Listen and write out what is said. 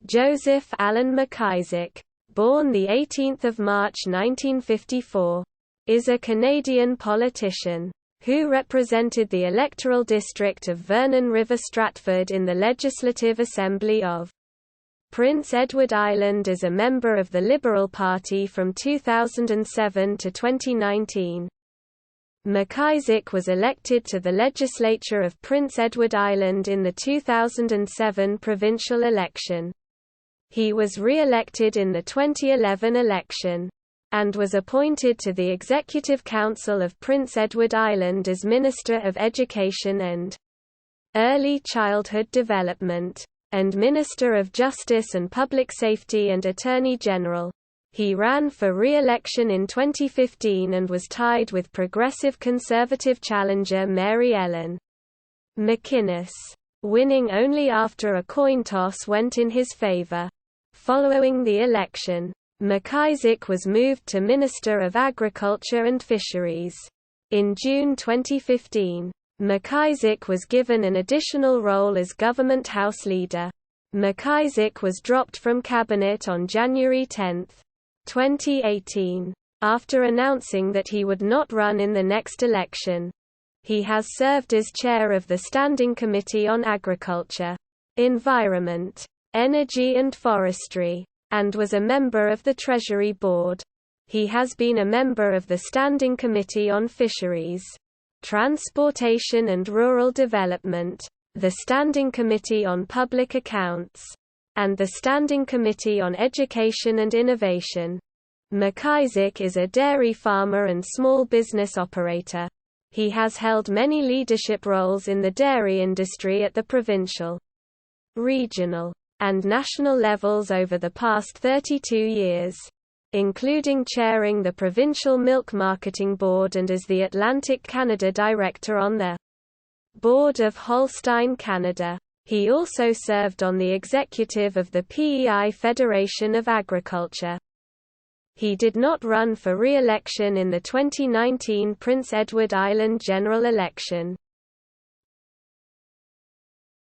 Joseph Alan McIsaac, born 18 March 1954, is a Canadian politician who represented the electoral district of Vernon River-Stratford in the Legislative Assembly of Prince Edward Island as a member of the Liberal Party from 2007 to 2019. McIsaac was elected to the Legislature of Prince Edward Island in the 2007 provincial election. He was re-elected in the 2011 election, and was appointed to the Executive Council of Prince Edward Island as Minister of Education and Early Childhood Development, and Minister of Justice and Public Safety and Attorney General. He ran for re-election in 2015 and was tied with Progressive Conservative challenger Mary Ellen McInnis, winning only after a coin toss went in his favour. Following the election, McIsaac was moved to Minister of Agriculture and Fisheries. In June 2015, McIsaac was given an additional role as Government House Leader. McIsaac was dropped from Cabinet on January 10, 2018, after announcing that he would not run in the next election. He has served as chair of the Standing Committee on Agriculture, Environment, Energy and Forestry, and was a member of the Treasury Board. He has been a member of the Standing Committee on Fisheries, Transportation and Rural Development, the Standing Committee on Public Accounts, and the Standing Committee on Education and Innovation. McIsaac is a dairy farmer and small business operator. He has held many leadership roles in the dairy industry at the provincial, regional, and national levels over the past 32 years, including chairing the Provincial Milk Marketing Board and as the Atlantic Canada Director on the Board of Holstein Canada. He also served on the executive of the PEI Federation of Agriculture. He did not run for re-election in the 2019 Prince Edward Island general election.